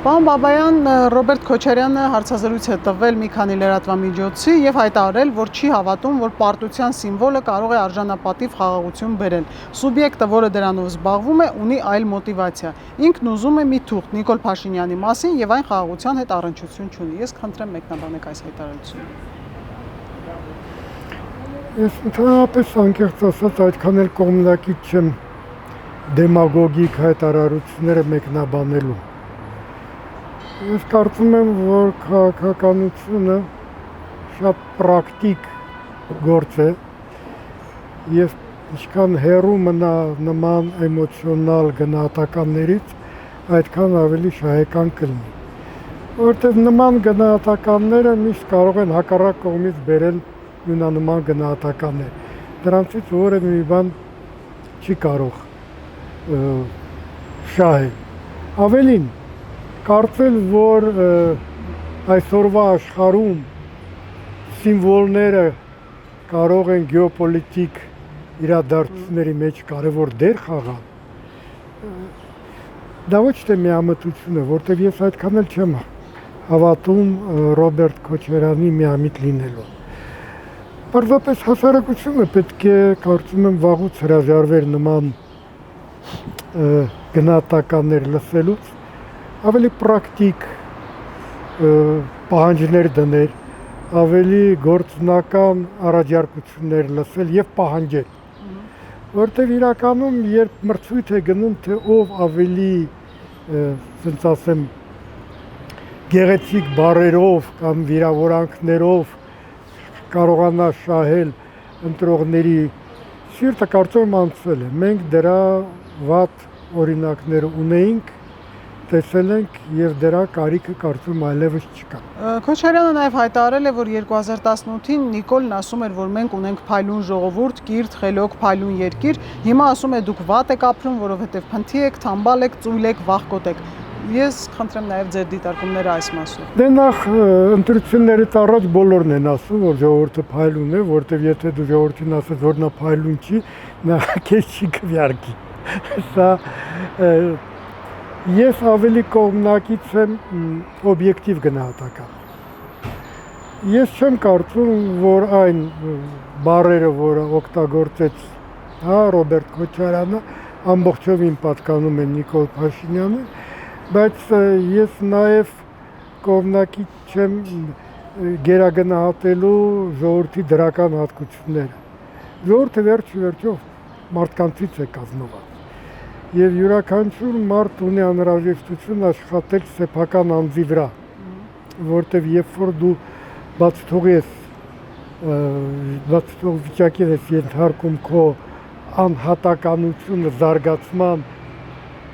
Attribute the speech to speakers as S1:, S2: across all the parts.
S1: Պարոն Բաբայան, Ռոբերտ Քոչարյանը հարցազրույց է տվել մի քանի լրատվամիջոցի եւ հայտարարել, որ չի հավատում, որ պարտության սիմվոլը կարող է արժանապատիվ խաղաղություն բերել։ Սուբյեկտը, որը դրանով զբաղվում է, ունի այլ մոտիվացիա։ Ինքն ուզում է մի թուղթ Նիկոլ Փաշինյանի մասին եւ այն խաղաղության հետ առնչություն չունի։ Ես խնդրեմ մեկնաբանեք այս հայտարարությունը։
S2: Ես ընդհանրապես անկեղծ ասած այդքան էլ կողմնակից չեմ դեմագոգիկ հայտարարությունները մեկնաբանելու։ Ես կարծում եմ, որ քաղաքականությունը շատ պրակտիկ գործ է եւ ինչքան հեռու մնա նման էմոցիոնալ գնահատականներից, այդքան ավելի շահեկան կլինի։ Որովհետեւ նման գնահատականները միշտ կարող են հակառակ կողմից բերել նույնանման գնահատականներ։ Դրանցից որևէ մի բան չի կարող շահել։ Ավելին կարծել, որ այսօրվա աշխարհում սիմվոլները կարող են գեոպոլիտիկ իրադարձությունների մեջ կարևոր դեր խաղալ, դա ոչ թե միամտություն է, որտեղ ես այդքան էլ չեմ հավատում Ռոբերտ Քոչարյանի միամիտ լինելու։ Պարզապես հասարակությունը պետք է, կարծում եմ, վաղուց հրաժարվեր նման գնահատականներ լսելուց, ավելի պրակտիկ պահանջներ դնել, ավելի գործնական առաջարկություններ լսել եւ պահանջել։ Որտեղ իրականում երբ մրցույթ է գնում, թե ով ավելի, ասենց ասեմ, գեղեցիկ բառերով կամ վիրավորանքներով կարողանա շահել ընտրողների սիրտը, կարծում եմ անցել է։ Մենք դրա վատ օրինակներ ունեինք, տեսել ենք եւ դրա կարիքը կարծում այլևս չկա։
S1: Քոչարյանը նաեւ հայտարարել է, որ 2018-ին Նիկոլն ասում էր, որ մենք ունենք փայլուն ժողովուրդ, կիրթ, խելոք, փայլուն երկիր, հիմա ասում է դուք վատ եք ապրում, որովհետեւ փնթի եք, թամբալ եք, ծույլ եք, վախկոտ եք։ Ես խնդրեմ նաեւ ձեր դիտարկումները այս մասով։
S2: Դե նախ ընտրություններից առաջ բոլորն են ասում, որ ժողովուրդը փայլուն է, որովհետեւ եթե դու ժողովրդին ասես, որ նա փայլուն չի, նա քեզ չի քվյարկի։ Սա Ես ավելի կողմնակից եմ օբյեկտիվ գնահատական։ Ես չեմ կարծում, որ այն բառերը, որը օգտագործեց Ռոբերտ Քոչարյանը, ամբողջովին պատկանում են Նիկոլ Փաշինյանին, բայց ես նաև կողմնակից չեմ գերագնահատելու ժողովրդի դրական հատկությունները։ Ժողովուրդը վերջիվերջո մարդկանցից է կազմված։ Եվ յուրաքանչյուր մարդ ունի անհրաժեշտություն աշխատել սեփական անձի վրա, որտեղ երբ որ դու բացթող վիճակին ես ենթարկում քո անհատականությունը զարգացման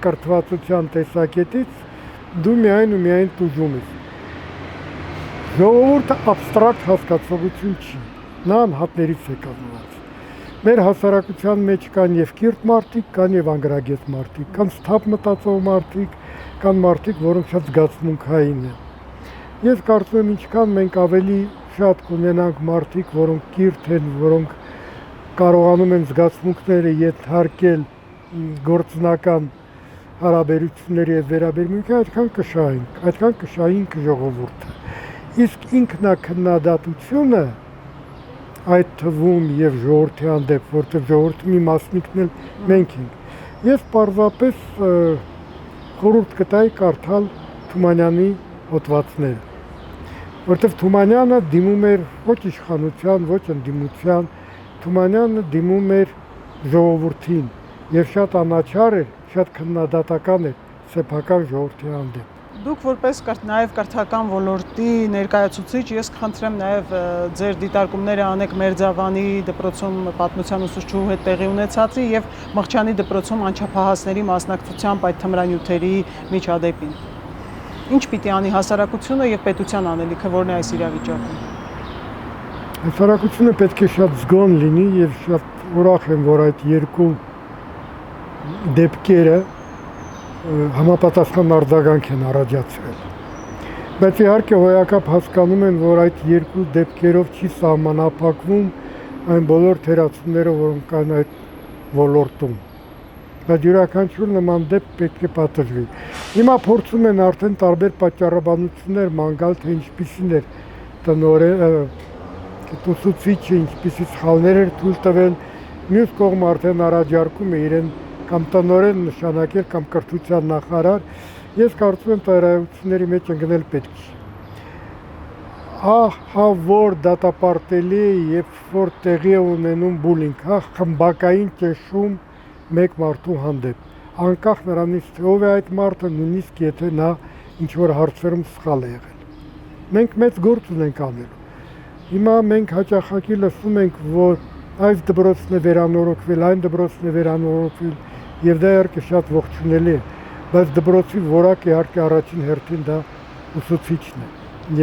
S2: կրթվածության տեսակետից, դու միայն ու միայն տուժում ես։ Ժողովուրդը абստրակտ հասկացողություն չի, նա անհատներից է կազմված։ Մեր հասարակության մեջ կան եւ կիրթ մարդիկ, կան եւ անգրագետ մարդիկ, կան սթափ մտածող մարդիկ, կան մարդիկ, որոնք շատ զգացմունքային են։ Ես կարծում եմ, ինչքան մենք ավելի շատ կունենանք մարդիկ, որոնք կիրթ են, որոնք կարողանում են զգացմունքները ենթարկել գործնական հարաբերությունների եւ վերաբերմունքի, այդքան կշահենք ժողովուրդը։ Իսկ ինքնակննադատությունը այդ թվում եւ ժողովրդի հանդեպ, որտեղ ժողովրդի մի մասնիկն էլ մենք ենք։ Ես պարզապես խորհուրդ կտայի կարդալ Թումանյանի հոդվածները, որտեղ Թումանյանը դիմում էր ոչ իշխանության, ոչ ընդդիմության, Թումանյանը դիմում էր ժողովրդին եւ շատ անաչառ էր, շատ քննադատական էր սեփական ժողովրդի հանդեպ։
S1: Դուք որպես նաև կրթական ոլորտի ներկայացուցիչ, ես կխնդրեմ նաև ձեր դիտարկումները անեք Մերձավանի դպրոցում պատմության ուսուցչուհու հետ տեղի ունեցածի եւ Մղջյանի դպրոցում անչափահասների մասնակցությամբ այդ թմրանյութերի միջադեպին։ Ինչ պիտի անի հասարակությունը եւ պետության անելիքը, որն է այս իրավիճակում։
S2: Հասարակությունը պետք է շատ զգոն լինի եւ շատ ուրախ եմ, որ այդ երկու դեպքերը համապատասխան արձագանք են առաջացրել։ Բայց իհարկե հոյակապ հասկանում են, որ այդ երկու դեպքերով չի սահմանափակվում այն բոլոր թերացումները, որոնք կան այդ ոլորտում։ բայց յուրաքանչյուր նման դեպք պետք է պատժվի։ Հիմա փորձում են արդեն տարբեր պատճառաբանություններ ման գալ, թե ինչպիսին էր ուսուցիչը, ինչպիսի սխալներ էր թույլ տվել, մյուս կողմը արդեն առաջարկում է իրեն կամ տնօրեն նշանակել կամ կրթության նախարար, ես կարծում եմ ծայրահեղությունների մեջ ընկնել պետք է։ Հա որ դատապարտելի է, երբ որ տեղի է ունենում բուլինգ, հա խմբակային ճնշում մեկ մարդու հանդեպ, անկախ նրանից թե ով է այդ մարդը, նույնիսկ եթե նա ինչ-որ հարցերում սխալ է եղել։ Մենք մեծ գործ ունենք անելու։ Հիմա մենք հաճախակի լսում ենք, որ այս դպրոցն է վերանորոգվել, այն դպրոցն է վերանորոգվել, եւ դա իհարկե շատ ողջունելի է, բայց դպրոցի որակ իհարկե առաջին հերթին դա ուսուցիչն է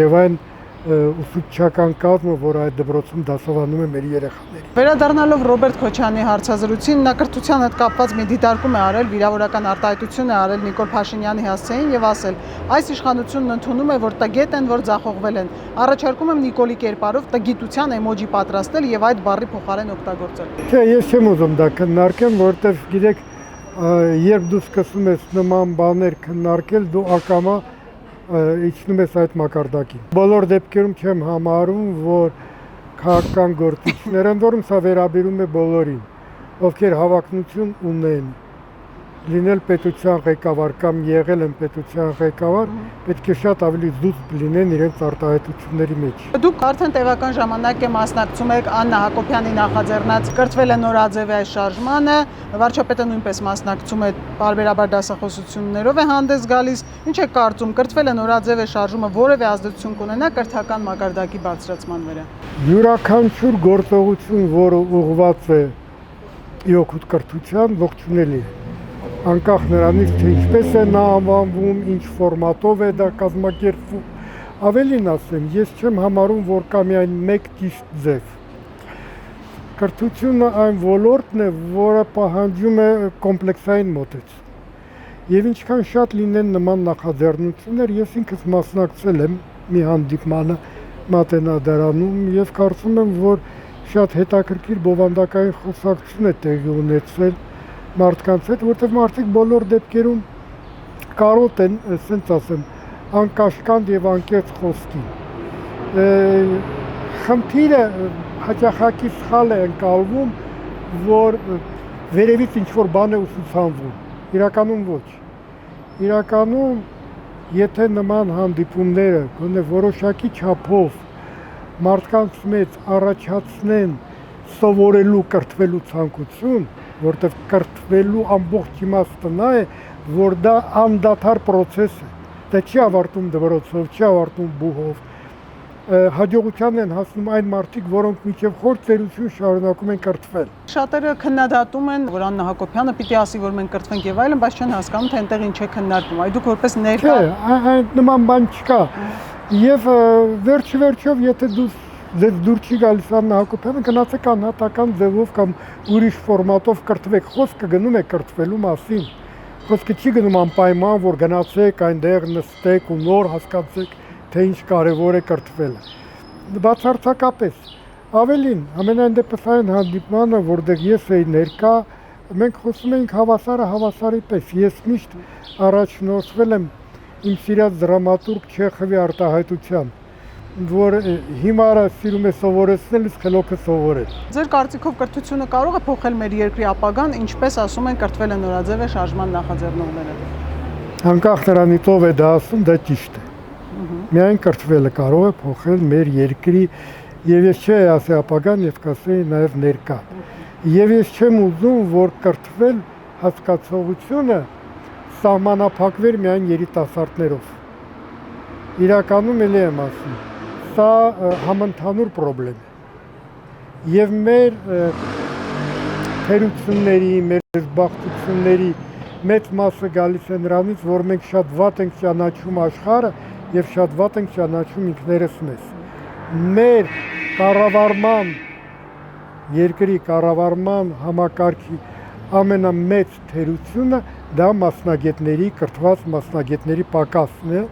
S2: եւ այն ուսուցչական կազմը, որ այդ դպրոցում դասավանդում է մեր երեխաներին։
S1: Վերադառնալով Ռոբերտ Քոչյանի հարցազրույցին, նա կրթության հետ կապված մի դիտարկում է արել, վիրավորական արտահայտություն է արել Նիկոլ Փաշինյանի հասցեին եւ ասել. այս իշխանությունն ընդունում է, որ տգետ են, որ ձախողվել են։ Առաջարկում եմ Նիկոլի կերպարով տգիտության էմոջի պատրաստել եւ այդ բառի փոխարեն օգտագործել։
S2: Չէ, ես չեմ ուզում դա քննարկեմ, որովհետեւ գիտեք, երբ դու սկսում ես նման բաներ քննարկել, դու ակամա իջնում ես այդ մակարդակին։ Բոլոր դեպքերում չեմ համարում, որ քաղաքական գործիչները, ընդ որում սա վերաբերում է բոլորին, ովքեր հավակնություն ունեն լինել պետության ղեկավար կամ եղել են պետության ղեկավար, պետք է շատ ավելի զուսպ լինեն իրենց արտահայտությունների մեջ։
S1: Դուք արդեն տևական ժամանակ է մասնակցում եք Աննա Հակոբյանի նախաձեռնած կրթվել է նորաձևի այս շարժմանը, վարչապետը նույնպես մասնակցում է, պարբերաբար դասախոսություններով է հանդես գալիս։ Ինչ եք կարծում, կրթվել է նորաձևի շարժումը որևէ ազդեցություն կունենա կրթական մակարդակի բարձրացման վրա։
S2: Յուրաքանչյուր գործողություն, որը ուղղված է օգուտ կրթության, ողջունելի է։ Անկախ նրանից, թե ինչպես է նա անվանվում, ինչ ֆորմատով է դա կազմակերպվում, ավելին ասեմ, ես չեմ համարում, որ կա միայն մեկ ճիշտ ձև։ Կրթությունը այն ոլորտն է, որը պահանջում է կոմպլեքսային մոտեցում։ Եվ ինչքան շատ լինեն նման նախաձեռնություններ, ես ինքս մասնակցել եմ մի հանդիպմանը Մատենադարանում եւ կարծում եմ, որ շատ հետաքրքիր բովանդակային խոսակցություն է տեղի ունեցել մարդկանց հետ, որտեղ մարդիկ բոլոր դեպքերում կարոտ են, ասենց ասեմ, անկաշկանդ եւ անկեղծ խոսքին։ Խնդիրը հաճախակի սխալ է ընկալվում, որ վերևից ինչ-որ բան է ուսուցանվում, իրականում ոչ։ Իրականում, եթե նման հանդիպումները գոնե որոշակի չափով մարդկանց մեծ առաջացնեն սովորելու կրթվելու ցանկություն, որտեղ կրթվելու ամբողջ իմաստը նա է, որ դա անդադար process է, դա չի ավարտում դպրոցով, չի ավարտում բուհով, հաջողության են հասնում այն մարդիկ, որոնք մինչև խոր ծերություն շարունակում են կրթվել։
S1: Շատերը քննադատում են, որ Աննա Հակոբյանը պիտի ասի, որ մենք կրթվենք եւ այլն, բայց չեն հասկանում, թե այնտեղ ինչ է քննարկվում։ Այ դուք որպես ներկա։
S2: Չէ, այն նման բան չկա։ Եվ վերջիվերջով, եթե դու ձեզ դուր չի գալիս Աննա Հակոբյանը, գնացեք անհատական ձևով կամ ուրիշ ֆորմատով կրթվեք, խոսքը գնում է կրթվելու մասին։ Խոսքը չի գնում անպայման, որ գնացեք այնտեղ նստեք ու նոր հասկացեք, թե ինչ կարևոր է կրթվելը։ Բացարձակապես։ Ավելին, ամենայն դեպս այն հանդիպմանը, որտեղ ես էի ներկա, մենք խոսում էինք հավասարը հավասարի պես։ Ես միշտ առաջնորդվել եմ իմ սիրած դրամատուրգ Չեխովի արտահայտության, որ հիմարը սիրում է սովորեցնել, իսկ խելոքը սովորել։
S1: Ձեր կարծիքով կրթությունը կարող է փոխել մեր երկրի ապագան, ինչպես ասում են կրթվել է նորաձևի շարժման նախաձեռնողները։
S2: Անկախ նրանից ով է դա ասում, դա ճիշտ է։ Միայն կրթվելը կարող է փոխել մեր երկրի, եւ ես չէի ասի ապագան, եւ կասեի նաեւ ներկա։ Եվ ես չեմ ուզում, որ կրթվել հասկացողությունը սահմանափակվեր միայն երիտասարդներով։ Իրականում էլի եմ ասում, սա համընդհանուր պրոբլեմ է։ Եվ մեր թերությունների, մեր զբաղվածությունների մեծ մասը գալիս է նրանից, որ մենք շատ վատ ենք ճանաչում աշխարհը եւ շատ վատ ենք ճանաչում ինքներս մեզ։ Մեր կառավարման, երկրի կառավարման համակարգի ամենամեծ թերությունը դա մասնագետների, կրթված մասնագետների պակասն է,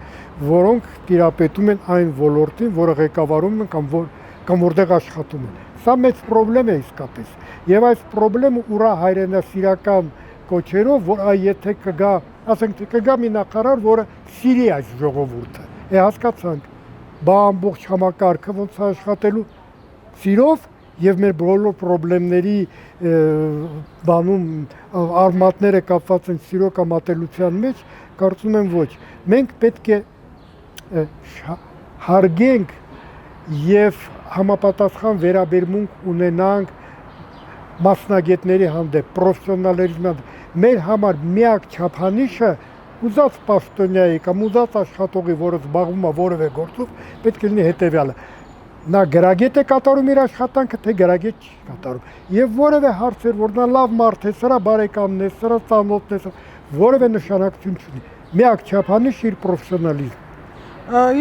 S2: որոնք տիրապետում են այն ոլորտին, որը ղեկավարում են կամ որտեղ աշխատում են։ Սա մեծ պրոբլեմ է իսկապես։ Եվ այս պրոբլեմը ուրա հայրենասիրական կոչերով, որ այ եթե կգա, ասենք թե կգա մի նախարար, որը սիրի այս ժողովուրդը, հասկացանք, բա ամբողջ համակարգը ոնց է աշխատելու սիրով եւ մեր բոլոր խնդիրների բանում արմատները կապված են սիրո կամ ատելության մեջ, կարծում եմ ոչ։ Մենք պետք է հարգենք եւ համապատասխան վերաբերմունք ունենանք մասնագետների հանդեպ, պրոֆեսիոնալների հանդեպ։ Մեր համար միակ չափանիշը ուզած պաշտոնյայի կամ ուզած աշխատողի, որը զբաղվում է որևէ գործով, պետք է լինի հետեւյալը. նա գրագետ է կատարում իր աշխատանքը, թե գրագետ չի կատարում։ Եվ որևէ հարցեր, որ նա լավ մարդ է, սրա բարեկամն է, սրա ծանոթն է, որևէ նշանակություն չունի։ Միակ չափանիշը իր պրոֆեսիոնալիզմը։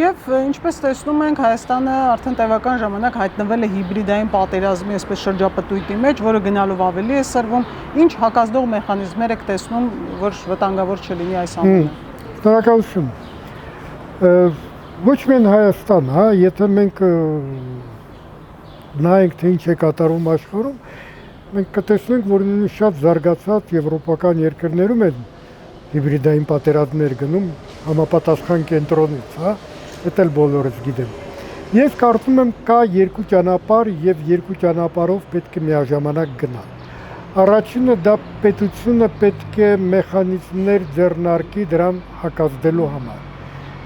S1: Եվ ինչպես տեսնում ենք, Հայաստանը արդեն տևական ժամանակ հայտնվել է հիբրիդային պատերազմի այսպես շրջապտույտի մեջ, որը գնալով ավելի է սրվում։ Ինչ հակազդող մեխանիզմներ եք տեսնում, որ վտանգավոր չլինի այս ամենը։
S2: Շնորհակալություն։ Ոչ միայն Հայաստան, հա, եթե մենք նայենք, թե ինչ է կատարվում աշխարհում, մենք կտեսնենք, որ շատ զարգացած եվրոպական երկրներում են հիբրիդային պատերազմներ գնում համապատասխան կենտրոնից, հա, դա էլ բոլորս գիտեն։ Ես կարծում եմ կա երկու ճանապարհ եւ երկու ճանապարհով պետք է միաժամանակ գնալ։ Առաջինը դա պետությունը պետք է մեխանիզմներ ձեռնարկի դրան հակազդելու համար։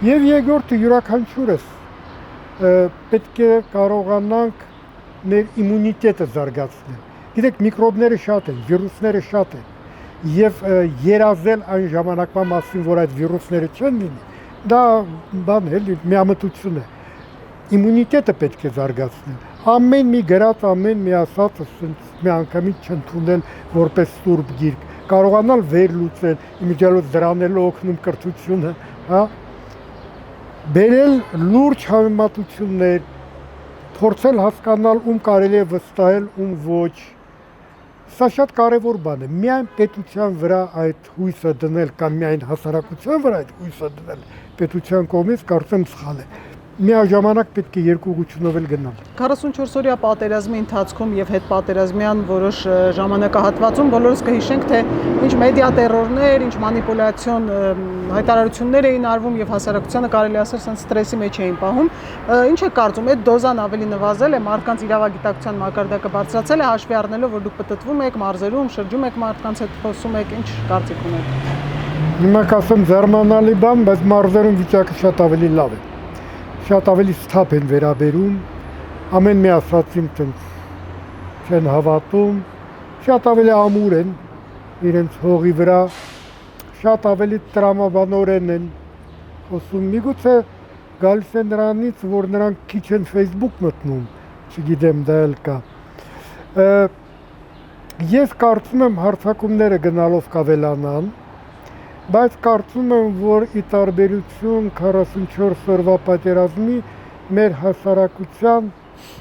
S2: Եվ երկրորդը յուրաքանչյուրս պետք է կարողանանք մեր իմունիտետը զարգացնել։ Գիտեք, միկրոբները շատ են, վիրուսները շատ են, եւ երազել այն ժամանակվա մասին, որ այդ վիրուսները չեն լինի, դա բան է, միամտություն է։ Իմունիտետը պետք է զարգացնել։ Ամեն մի գրած, ամեն մի ասածը մի անգամից չընդունել որպես սուրբ գիրք, կարողանալ վերլուծել, իմիջիալոց դրանելու օգնում կրթությունը, հա, բերել լուրջ համեմատություններ, փորձել հասկանալ ում կարելի է վստահել, ում ոչ։ Սա շատ կարևոր բան է։ Միայն պետության վրա այդ հույսը դնել կամ միայն հասարակության վրա այդ հույսը դնել պետության կողմից կարծեմ սխալ է։ Միաժամանակ պետք է երկու ուղղությունով էլ գնալ։
S1: 44-օրյա պատերազմի ընթացքում եւ հետպատերազմյան որոշ ժամանակահատվածում բոլորս կհիշենք, թե ինչ մեդիա տերորներ, ինչ մանիպուլյացիոն հայտարարություններ էին արվում եւ հասարակությանը կարելի ասել sense ստրեսի մեջ էին պահում։ Ինչ է կարծում, այդ դոզան ավելի նվազել է, մարդկանց իրավագիտակցության մակարդակը բարձրացել է, հաշվի առնելով, որ դուք պտտվում եք մարզերում, շրջում եք մարդկանց հետ խոսում եք, ինչ կարծիք ունեք։
S2: Հիմա կասեմ զարմանալի բան, բայց մարզերում վիճակը շատ ավելի լավ է։ Շատ ավելի սթափ են վերաբերում, ամեն մի ասածին չեն հավատում, շատ ավելի ամուր են իրենց հողի վրա, շատ ավելի տրամաբանորեն են խոսում, միգուցե գալիս է նրանից, որ նրանք քիչ են Facebook մտնում, չգիտեմ դա էլ կա։ Ես կարծում եմ հարձակումները գնալով կավելանան, բայց կարծում եմ, որ ի տարբերություն 44 օրվա պատերազմի մեր հասարակության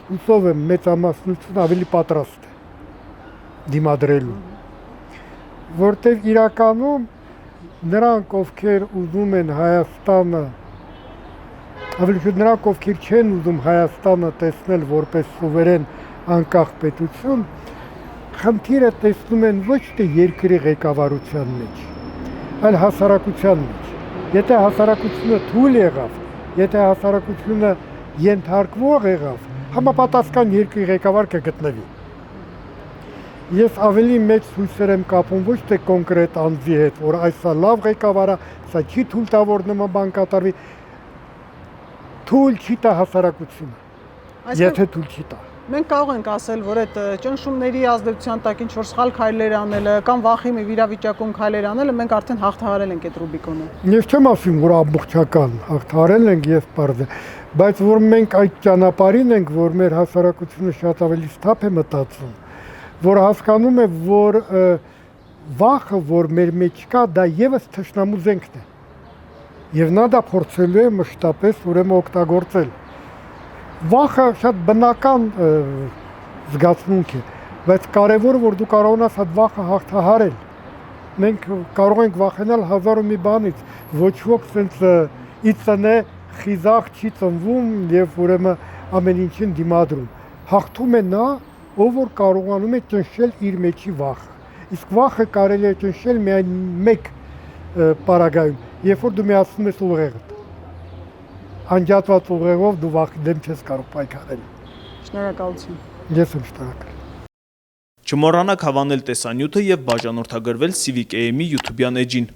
S2: հուսով եմ մեծամասնություն ավելի պատրաստ է դիմադրելու, որտեղ իրականում նրանք, ովքեր ուզում են Հայաստանը, ավելի շուտ նրանք, ովքեր չեն ուզում Հայաստանը տեսնել որպես սուվերեն անկախ պետություն, խնդիրը տեսնում են ոչ թե երկրի ղեկավարության մեջ, այլ հասարակության մեջ։ Եթե հասարակությունը թույլ եղավ, եթե հասարակությունը ենթարկվող եղավ, համապատասխան երկրի ղեկավար կգտնվի։ Ես ավելի մեծ հույսեր եմ կապում ոչ թե կոնկրետ անձի հետ, որ այսա լավ ղեկավար է, սա չի թույլ տա, որ նման բան կատարվի, թույլ չի տա հասարակությունը, եթե թույլ չի տա։
S1: Մենք կարող ենք ասել, որ այդ ճնշումների ազդեցության տակ ինչ-որ սխալ քայլեր անելը կամ վախի մի վիրավիճակում քայլեր անելը մենք արդեն հաղթահարել ենք այդ Ռուբիկոնը։
S2: Ես չեմ ասում, որ ամբողջական հաղթահարել ենք եւ պարզ է, բայց որ մենք այդ ճանապարհին ենք, որ մեր հասարակությունը շատ ավելի սթափ է մտածում, որ հասկանում է, որ վախը, որ մեր մեջ կա, դա եւս թշնամու զենքն է։ Եվ նա դա փորձելու է մշտապես ուրեմն օգտագործել։ Վախը շատ բնական զգացմունք է, բայց կարևորը, որ դու կարողանաս այդ վախը հաղթահարել։ Մենք կարող ենք վախենալ հազար ու մի բանից, ոչ ոք սենց ի ծնե խիզախ չի ծնվում եւ ուրեմն ամեն ինչին դիմադրում։ Հաղթում է նա, ով որ կարողանում է ճնշել իր մեջի վախը։ Իսկ վախը կարելի է ճնշել միայն մեկ պարագայում, երբ որ դու միացնում ես ուղեղդ։ Անջատված ուղեղով դու վախի դեմ չես կարող պայքարել։
S1: Շնորհակալություն։
S2: Ես եմ շնորհակալ։
S3: Չմոռանաք հավանել տեսանյութը եւ բաժանորդագրվել Civic AM-ի YouTube-յան էջին։